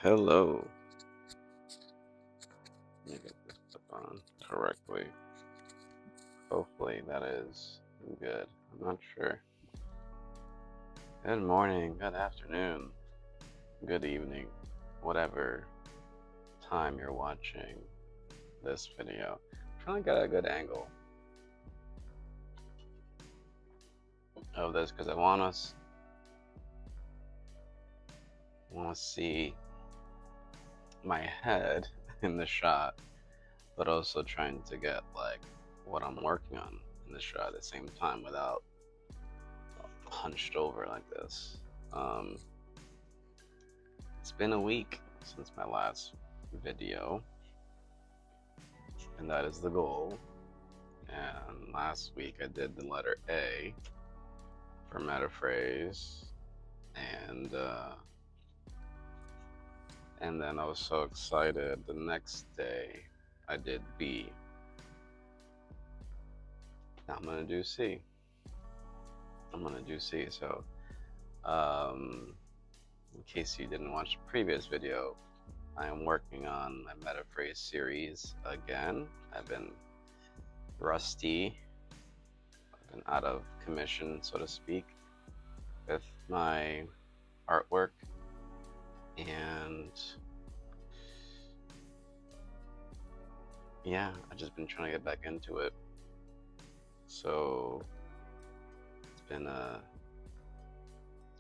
Hello. Let me get this up on correctly. Hopefully that is good. I'm not sure. Good morning, good afternoon, good evening, whatever time you're watching this video. I'm trying to get a good angle of this because I want to see my head in the shot, but also trying to get like what I'm working on in the shot at the same time without hunched over like this. Um, it's been a week since my last video, and that is the goal. And last week I did the letter A for metaphrase, and and then I was so excited. The next day I did B. Now I'm gonna do C. So, in case you didn't watch the previous video, I am working on my metaphrase series again. I've been rusty. I've been out of commission, so to speak, with my artwork, and yeah, I've just been trying to get back into it. So it's been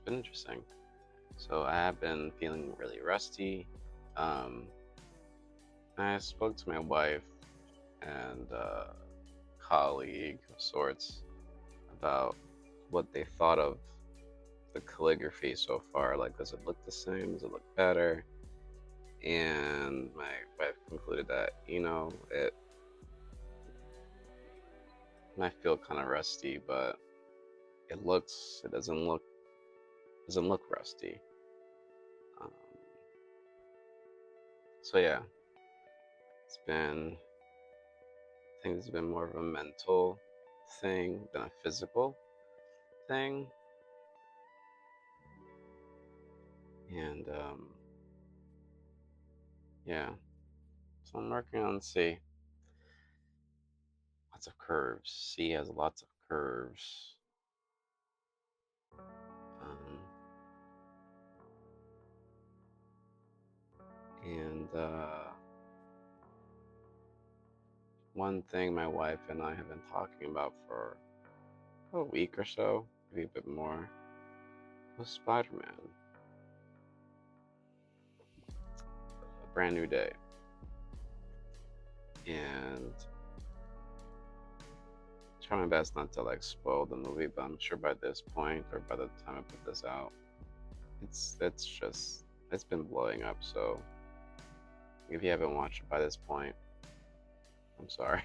interesting. So I have been feeling really rusty. I spoke to my wife and colleague of sorts about what they thought of the calligraphy so far. Like, does it look the same? Does it look better? And my wife concluded that it might feel kind of rusty, but it doesn't look rusty. Um, so yeah, I think it's been more of a mental thing than a physical thing, and yeah. So I'm working on C. Lots of curves. C has lots of curves. Um, and one thing my wife and I have been talking about for a week or so, maybe a bit more, was Spider-Man. A brand new day. And try my best not to like spoil the movie, but I'm sure by this point or by the time I put this out, it's been blowing up. So if you haven't watched it by this point, I'm sorry.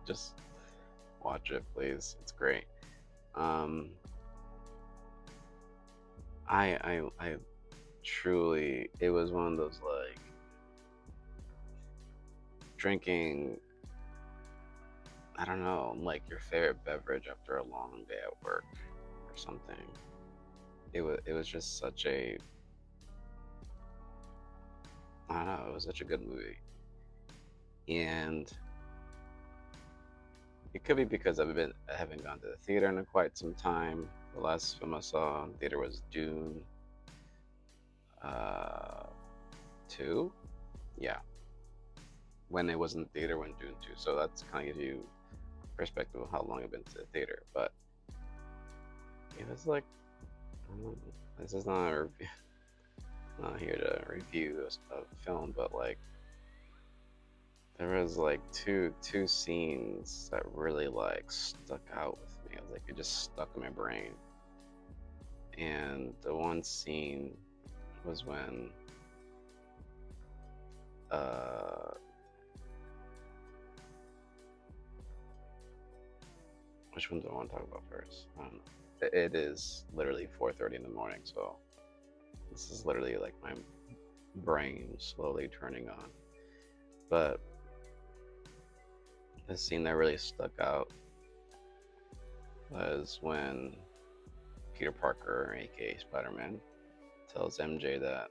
Just watch it, please. It's great. Um, I truly, it was one of those like drinking, I don't know, like your favorite beverage after a long day at work or something. It was just such a, I don't know, it was such a good movie. And it could be because I haven't gone to the theater in quite some time. The last film I saw in theater was Dune 2. Yeah, when it was in theater, when Dune 2. So that's kind of give you perspective of how long I've been to the theater. But it was like, this is not a review, not here to review a film, but like there was like two scenes that really like stuck out with me. It was like it just stuck in my brain. And the one scene was when which one do I want to talk about first? I don't know. It is literally 4:30 in the morning, so this is literally like my brain slowly turning on. But the scene that really stuck out was when Peter Parker, aka Spider-Man, tells MJ that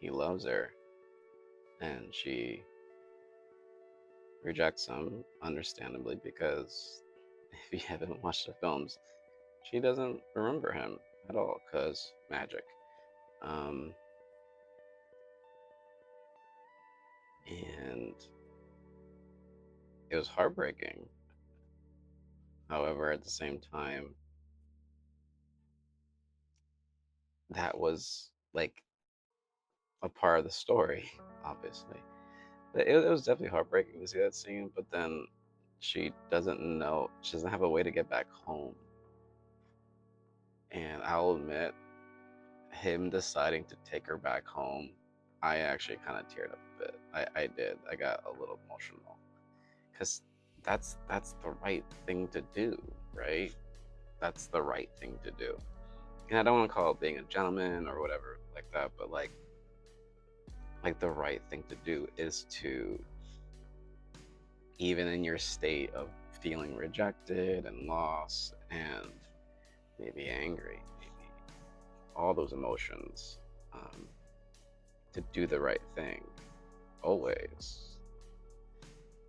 he loves her, and she rejects him, understandably, because if you haven't watched the films, she doesn't remember him at all, because magic. Um, and it was heartbreaking. However, at the same time, that was like a part of the story, obviously. It was definitely heartbreaking to see that scene, but then she doesn't know, she doesn't have a way to get back home. And I'll admit, him deciding to take her back home, I actually kind of teared up a bit. I did. I got a little emotional because that's the right thing to do, right? That's the right thing to do. And I don't want to call it being a gentleman or whatever like that, but like the right thing to do is to, even in your state of feeling rejected and lost and maybe angry, maybe all those emotions, um, to do the right thing always,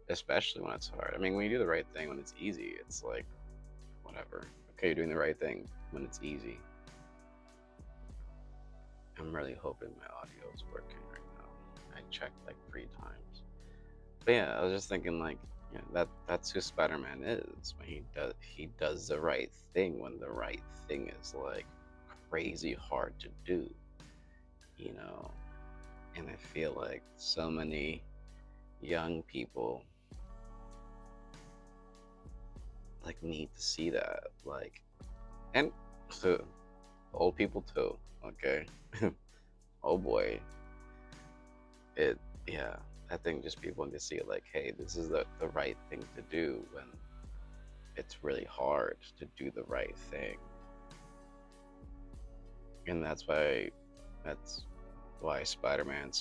especially when it's hard. I mean, when you do the right thing when it's easy, it's like whatever. Okay, you're doing the right thing when it's easy. I'm really hoping my audio is working right now. I checked like 3 times. But yeah, I was just thinking like, yeah, that's who Spider-Man is, when he does the right thing when the right thing is like crazy hard to do, you know. And I feel like so many young people like need to see that, like, and so old people too. Okay, oh boy, it yeah. I think just people need to see it like, hey, this is the right thing to do when it's really hard to do the right thing. And that's why Spider-Man,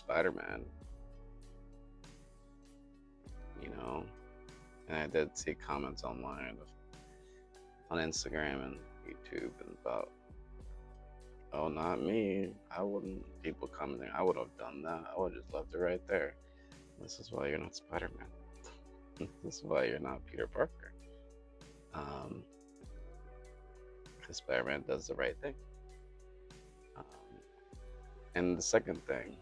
you know. And I did see comments online on Instagram and YouTube and about, oh, not me. I wouldn't. People commenting, I would have done that. I would have just left it right there. This is why you're not Spider-Man. This is why you're not Peter Parker. Because Spider-Man does the right thing. Um, and the second thing,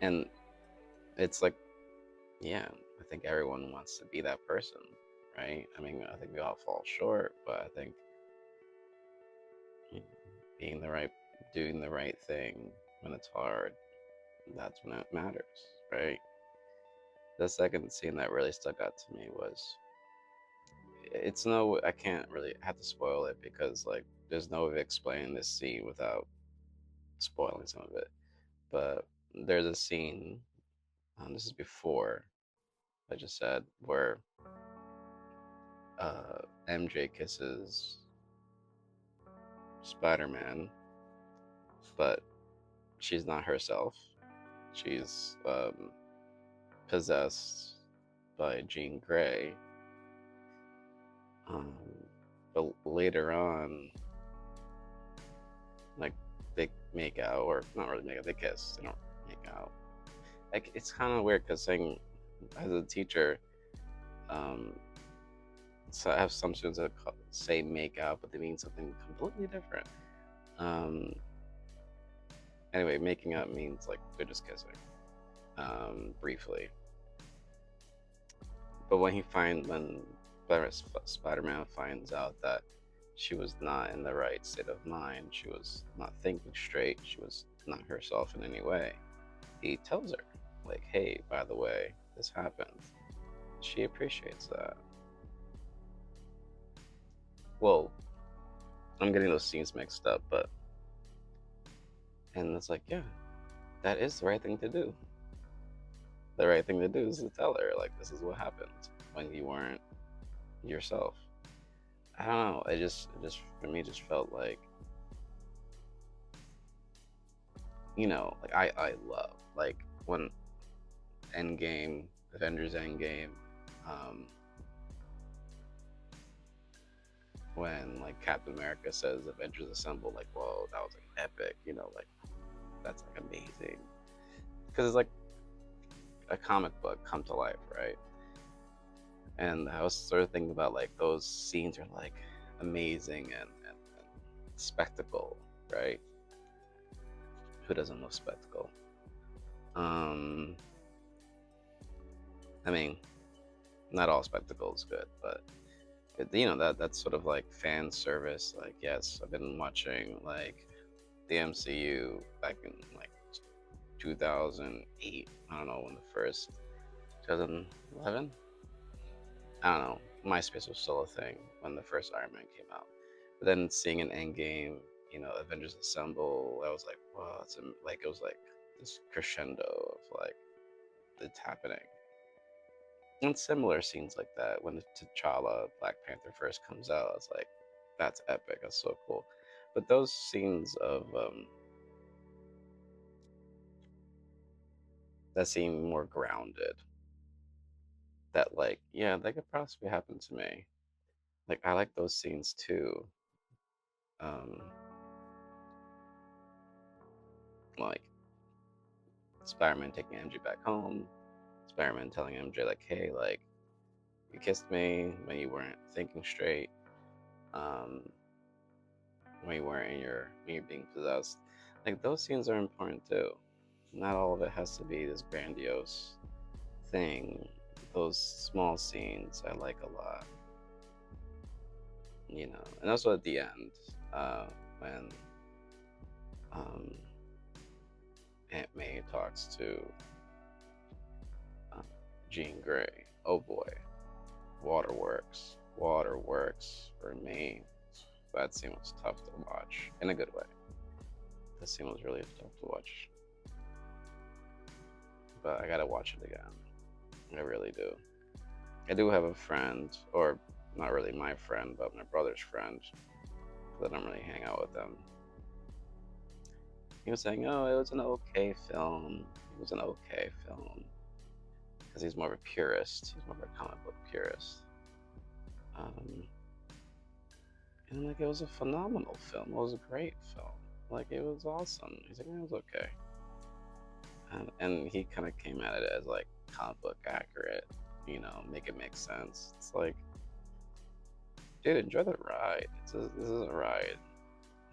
and it's like, yeah, I think everyone wants to be that person, right? I mean, I think we all fall short, but I think, you know, doing the right thing when it's hard, that's when it matters, right? The second scene that really stuck out to me was, I can't really have to spoil it because like there's no way of explaining this scene without spoiling some of it. But there's a scene, this is before I just said, where MJ kisses Spider-Man, but she's not herself. She's possessed by Jean Grey. Um, but later on, like, they make out, or not really make out, they kiss. They don't make out. Like, it's kind of weird because saying, as a teacher, so I have some students that say make out, but they mean something completely different. Anyway, making out means like they're just kissing, briefly. But when Spider-Man finds out that she was not in the right state of mind, she was not thinking straight, she was not herself in any way, he tells her, like, hey, by the way, this happened. She appreciates that. Well, I'm getting those scenes mixed up, and it's like, yeah, that is the right thing to do. The right thing to do is to tell her, like, this is what happened when you weren't yourself. I don't know. It just for me just felt like, you know, like I love like when Avengers Endgame, when like Captain America says Avengers Assemble, like, whoa, that was like epic, you know, like that's like amazing because it's like a comic book come to life, right? And I was sort of thinking about like those scenes are like amazing and spectacle, right? Who doesn't love spectacle? Um, I mean, not all spectacle is good, but you know that's sort of like fan service. Like, yes, I've been watching like the MCU back in like 2008. I don't know when the first 2011. I don't know. MySpace was still a thing when the first Iron Man came out. But then seeing an Endgame, you know, Avengers Assemble, I was like, wow, like it was like this crescendo of like it's happening. And similar scenes like that when T'Challa, Black Panther first comes out, it's like that's epic. That's so cool. But those scenes of that seem more grounded, that like yeah, that could possibly happen to me. Like I like those scenes too. Um, like Spider-Man taking MJ back home, Spider-Man telling MJ like, "Hey, like you kissed me when you weren't thinking straight, um, when you weren't when you're being possessed." Like those scenes are important too. Not all of it has to be this grandiose thing. Those small scenes I like a lot, you know. And also at the end, when um, Aunt May talks to uh, Jean Grey. Oh boy, Waterworks. Waterworks for me. That scene was tough to watch in a good way. That scene was really tough to watch, but I gotta watch it again. I really do. I do have a friend, or not really my friend, but my brother's friend, because I don't really hang out with them. He was saying, "Oh, it was an okay film. It was an okay film," because he's more of a purist. He's more of a comic book purist. Um, and like, it was a phenomenal film. It was a great film. Like, it was awesome. He's like, it was okay. And he kind of came at it as like comic book accurate, you know, make it make sense. It's like, dude, enjoy the ride. This is a ride.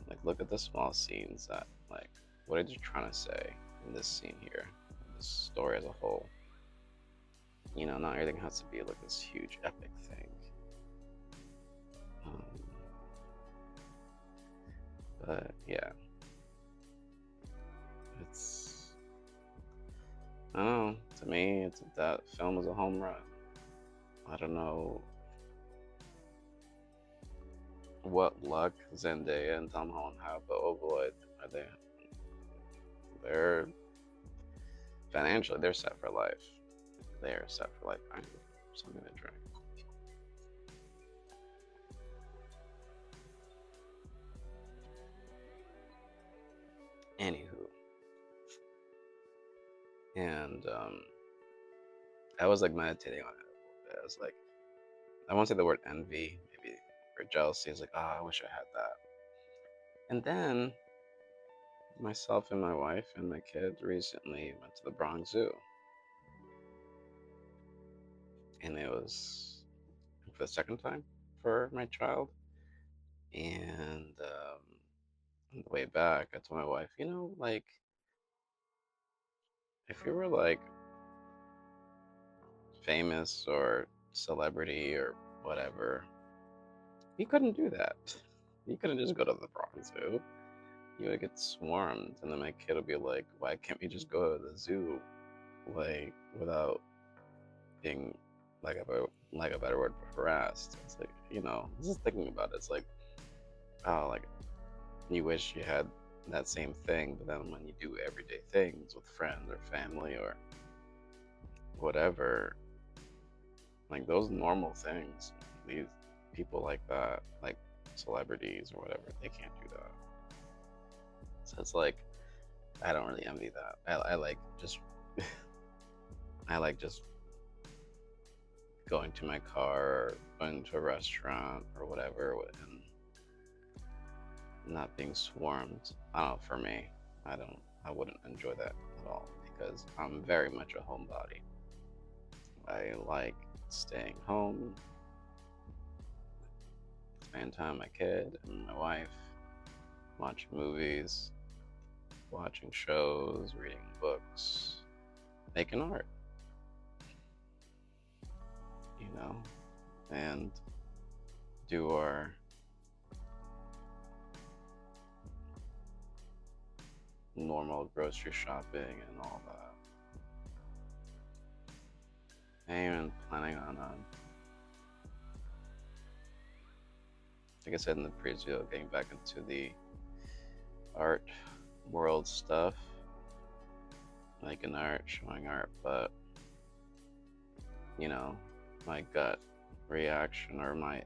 Like, look at the small scenes that, like, what are you trying to say in this scene here? This story as a whole. You know, not everything has to be like this huge epic thing. Um, but yeah, it's, I don't know. To me, it's that film is a home run. I don't know what luck Zendaya and Tom Holland have, but oh boy, are they're financially they're set for life. They are set for life. I need something to drink. Anywho, and I was like meditating on it. I was like, I won't say the word envy, maybe, or jealousy. It's like, oh, I wish I had that. And then myself and my wife and my kid recently went to the Bronx Zoo, and it was for the second time for my child. And on the way back, I told my wife, you know, like if you were like famous or celebrity or whatever, you couldn't do that. You couldn't just go to the Bronx Zoo. You would get swarmed, and then my kid would be like, "Why can't we just go to the zoo, like without being like a better word, harassed?" It's like, you know, just thinking about it, it's like, oh, like you wish you had that same thing, but then when you do everyday things with friends or family or whatever, like those normal things, these people like that, like celebrities or whatever, they can't do that. So it's like I don't really envy that. I like just I like just going to my car or going to a restaurant or whatever and not being swarmed. I don't know, for me, I don't I wouldn't enjoy that at all because I'm very much a homebody. I like staying home, spending time with my kid and my wife, watching movies, watching shows, reading books, making art, you know, and do our normal grocery shopping and all that. I ain't even planning on, like I said in the previous video, getting back into the art world stuff, making art, showing art, but you know, my gut reaction or my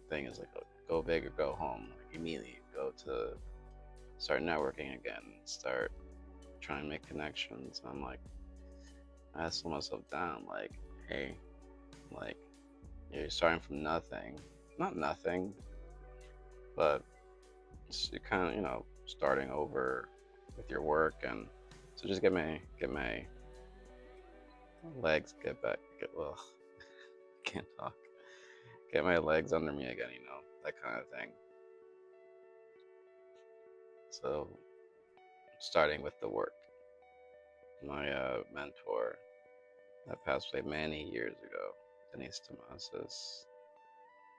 thing is like go big or go home. Like immediately go to start networking again, start trying to make connections. I'm like, I slow myself down. Like, hey, like you're starting from nothing, not nothing, but you're kind of starting over with your work, and so just get my legs get back. Well, can't talk. Get my legs under me again, that kind of thing. So, starting with the work. My mentor that passed away many years ago, Denise Tomasis,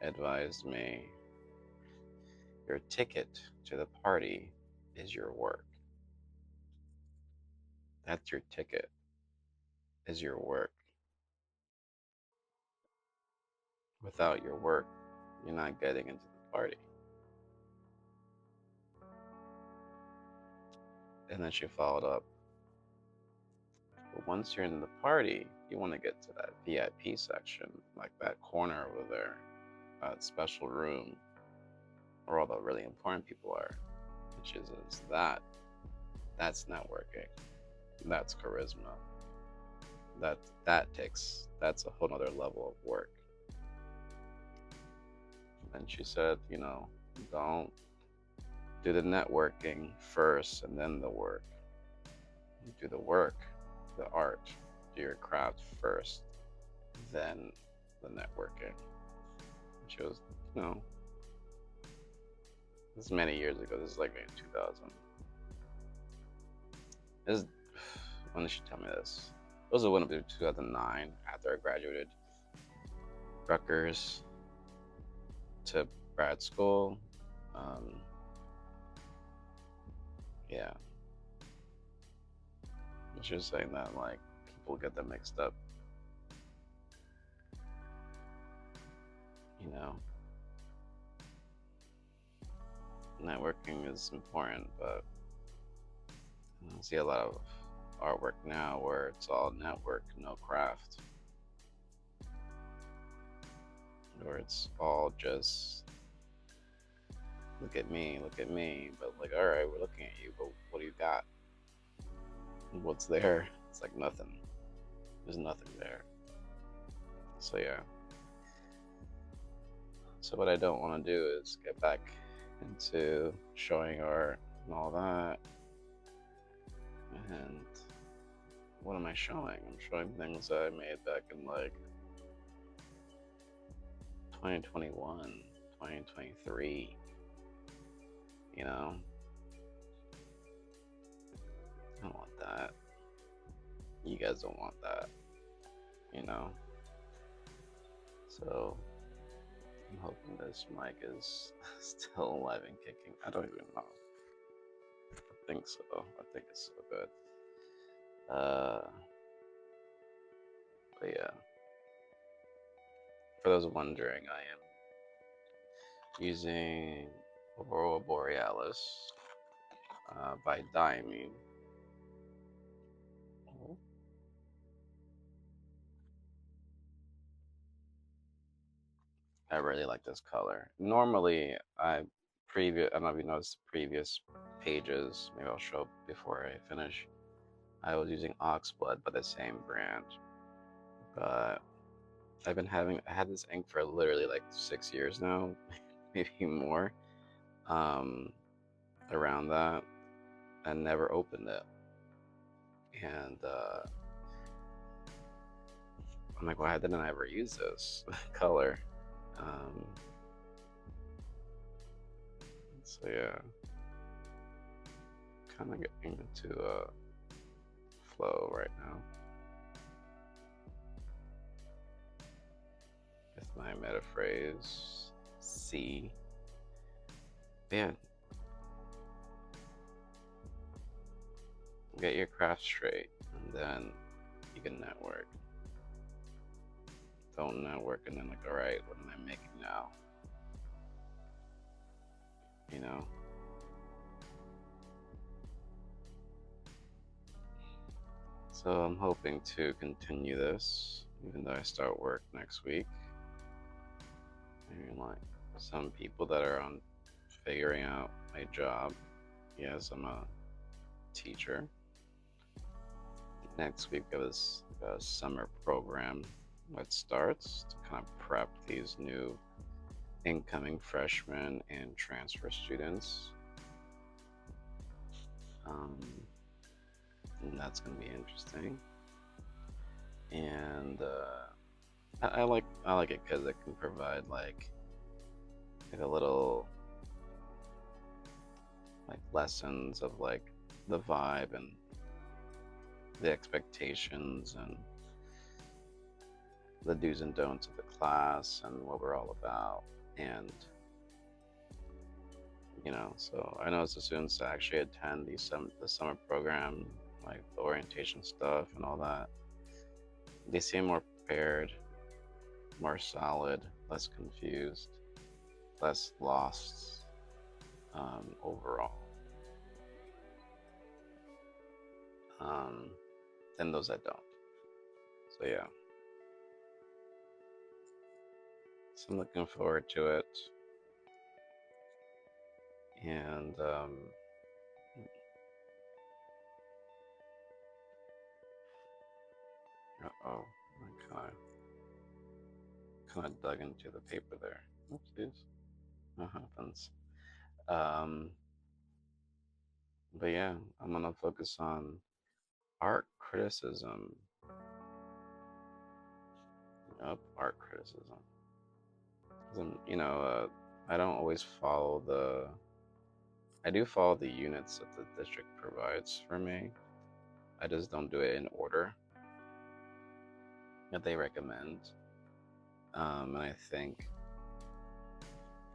advised me, your ticket to the party is your work. That's your ticket, is your work. Without your work, you're not getting into the party. And then she followed up, but once you're in the party, you want to get to that VIP section, like that corner over there, that special room where all the really important people are, which is that's networking, that's charisma, that's a whole nother level of work. And she said, don't do the networking first and then the work. Do the work, the art, do your craft first, then the networking. She was, this is many years ago. This is like maybe 2000. This, when did she tell me this? It was one of 2009 after I graduated Rutgers to grad school. Yeah. She was saying that like people get them mixed up. Networking is important, but I see a lot of artwork now where it's all network, no craft. Or it's all just look at me, but like, all right, we're looking at you, but what do you got? What's there? It's like nothing. There's nothing there. So yeah. So what I don't want to do is get back into showing art and all that. And what am I showing? I'm showing things that I made back in like 2021, 2023. I don't want that. You guys don't want that. So I'm hoping this mic is still alive and kicking. I don't even know. I think so. I think it's so good. But yeah. For those wondering, I am using Aurora Borealis by Diamine. I really like this color. Normally, I don't know if you noticed the previous pages, maybe I'll show before I finish. I was using Oxblood by the same brand, but I had this ink for literally like 6 years now, maybe more, around that, and never opened it. And I'm like, why didn't I ever use this color? Um, so yeah, kind of getting into flow right now with my meta phrase C. Man, get your craft straight, and then you can network. Don't network and then like, all right, what am I making now? You know. So I'm hoping to continue this, even though I start work next week. And like some people that are on figuring out my job. Yes, I'm a teacher. Next week there was a summer program that starts to kind of prep these new incoming freshmen and transfer students. Um, and that's going to be interesting. And I like it because it can provide like a little like lessons of like the vibe and the expectations and the do's and don'ts of the class and what we're all about. And you know, so I know the students that actually attend the summer program, like the orientation stuff and all that, they seem more prepared, more solid, less confused, less lost overall than those that don't. So yeah, so I'm looking forward to it. And uh-oh, I kind of dug into the paper there. Oopsies, that happens. Um, but yeah, I'm gonna focus on art criticism. Yep, art criticism. 'Cause you know, I don't always follow I do follow the units that the district provides for me. I just don't do it in order that they recommend. And I think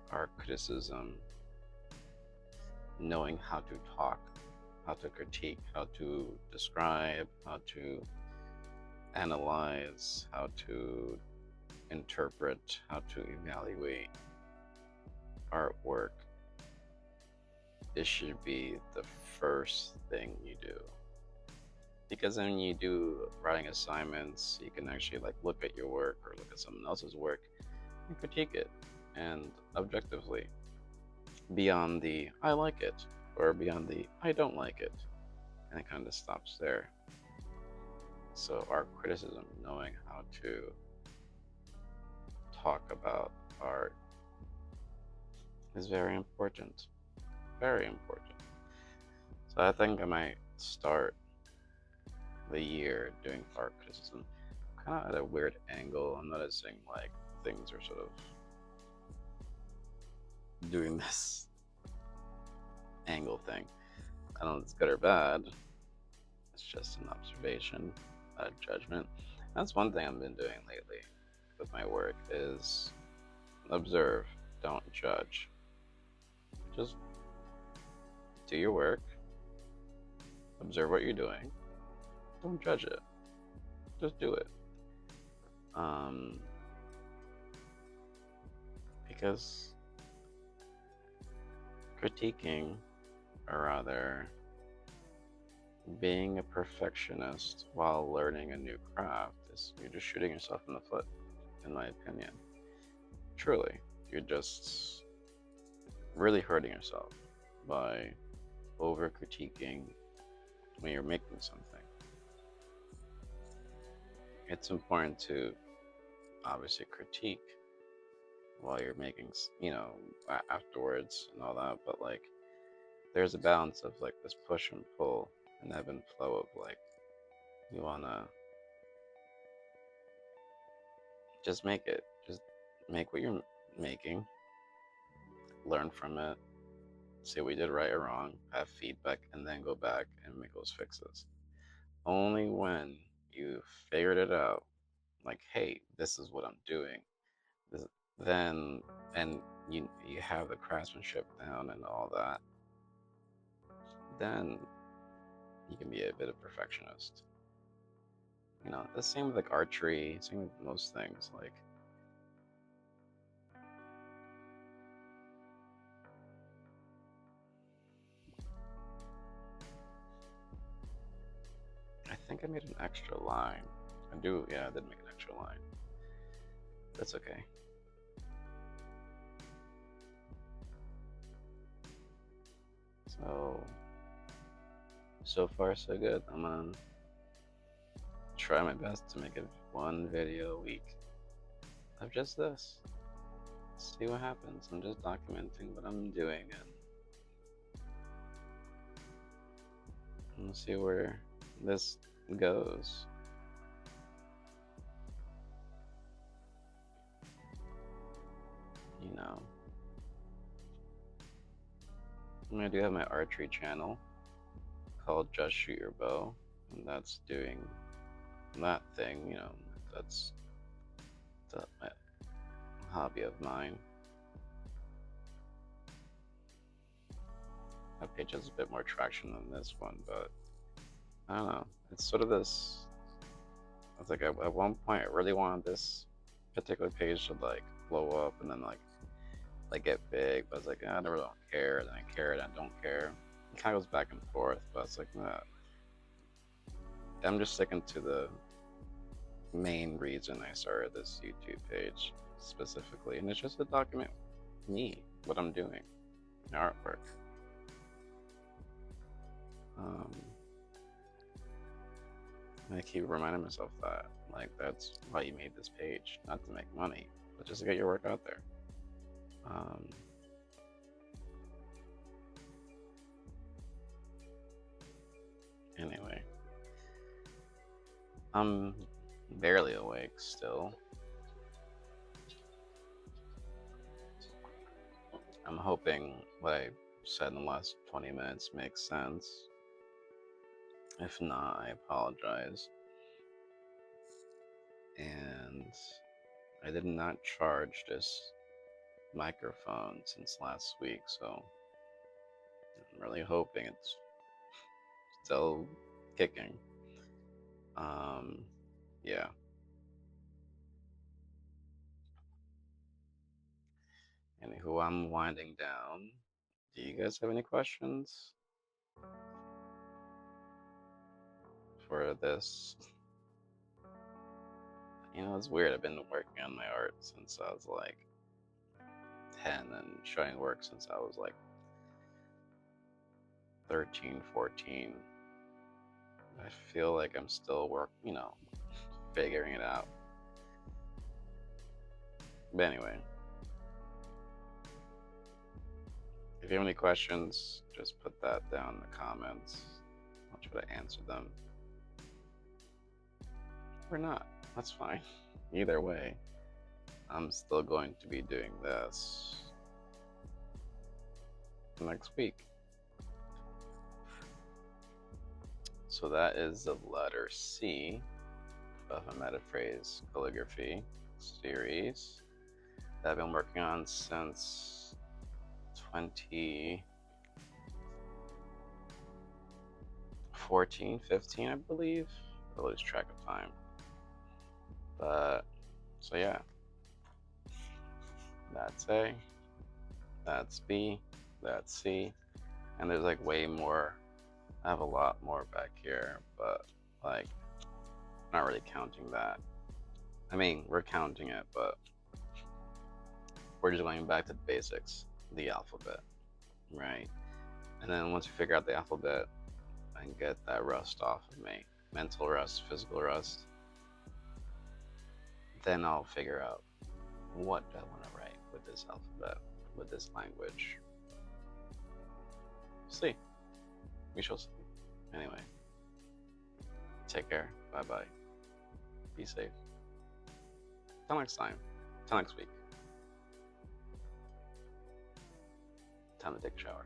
art criticism, knowing how to talk, how to critique, how to describe, how to analyze, how to interpret, how to evaluate artwork, it should be the first thing you do. Because when you do writing assignments, you can actually like look at your work or look at someone else's work and critique it, and objectively, beyond the I like it or beyond the I don't like it, and it kind of stops there. So art criticism, knowing how to talk about art, is very important. Very important. So I think I might start the year doing art criticism kind of at a weird angle. I'm noticing like things are sort of doing this angle thing. I don't know if it's good or bad. It's just an observation, a judgment. That's one thing I've been doing lately with my work is observe, don't judge. Just do your work, observe what you're doing, don't judge it. Just do it. Because critiquing, or rather, being a perfectionist while learning a new craft is you're just shooting yourself in the foot, in my opinion. Truly, you're just really hurting yourself by over critiquing when you're making something. It's important to obviously critique while you're making, you know, afterwards and all that, but like there's a balance of like this push and pull and ebb and flow of like You wanna just make it. Just make what you're making, learn from it, see what you did right or wrong, have feedback, and then go back and make those fixes. Only when you figured it out, like, hey, this is what I'm doing, this, then, and you have the craftsmanship down and all that, then you can be a bit of perfectionist. You know, the same with like archery, same with most things. Like, I think I made an extra line. I do, yeah, I did make an extra line. That's okay. So far so good. I'm gonna try my best to make it one video a week of just this. See what happens. I'm just documenting what I'm doing, and we'll see where this goes. You know, I do have my archery channel called Just Shoot Your Bow, and that's doing that thing. You know, that's a hobby of mine. That page has a bit more traction than this one, but I don't know. It's sort of this. I was like, at one point, I really wanted this particular page to like blow up and then like get big, but I was like, I never don't care, and I care, and I don't care. It kind of goes back and forth, but it's like, nah. I'm just sticking to the main reason I started this YouTube page specifically, and it's just to document me, what I'm doing, my artwork. I keep reminding myself that, like, that's why you made this page, not to make money, but just to get your work out there. Anyway, I'm barely awake still. I'm hoping what I said in the last 20 minutes makes sense. If not, I apologize. And I did not charge this microphone since last week, so I'm really hoping it's still kicking. Yeah. Anywho, I'm winding down. Do you guys have any questions for this? You know, it's weird. I've been working on my art since I was like 10 and showing work since I was like 13, 14. I feel like I'm still figuring it out. But anyway, if you have any questions, just put that down in the comments. I'll try to answer them. Or not. That's fine. Either way, I'm still going to be doing this next week. So that is the letter C of a metaphrase calligraphy series that I've been working on since 2014, 15, I believe. I lose track of time. But, so yeah. That's A, that's B, that's C, and there's like way more. I have a lot more back here, but like, not really counting that. I mean, we're counting it, but we're just going back to the basics, the alphabet, right? And then once you figure out the alphabet and get that rust off of me, mental rust, physical rust, then I'll figure out what I want to write with this alphabet, with this language. See. We shall see. Anyway. Take care. Bye bye. Be safe. Till next time. Till next week. Time to take a shower.